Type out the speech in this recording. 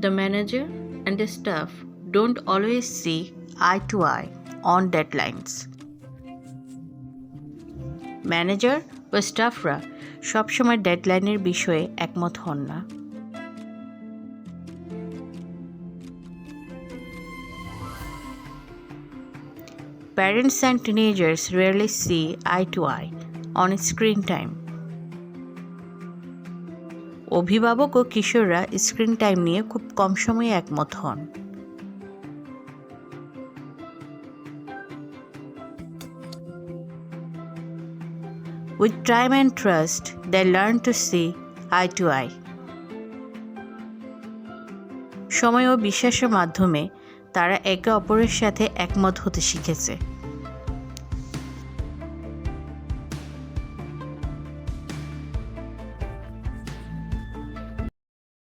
The manager and the staff don't always see eye to eye on deadlines. Manager ও স্টাফরা সবসময় ডেডলাইনের বিষয়ে একমত হন না। Parents and teenagers rarely see eye to eye on screen time. অভিভাবক ও কিশোররা screen time নিয়ে খুব কম সময়ে একমত হন। With time and trust, they learn to see eye to eye. সময় ও বিশ্বাসের মাধ্যমে তারা একে অপরের সাথে একমত হতে শিখেছে।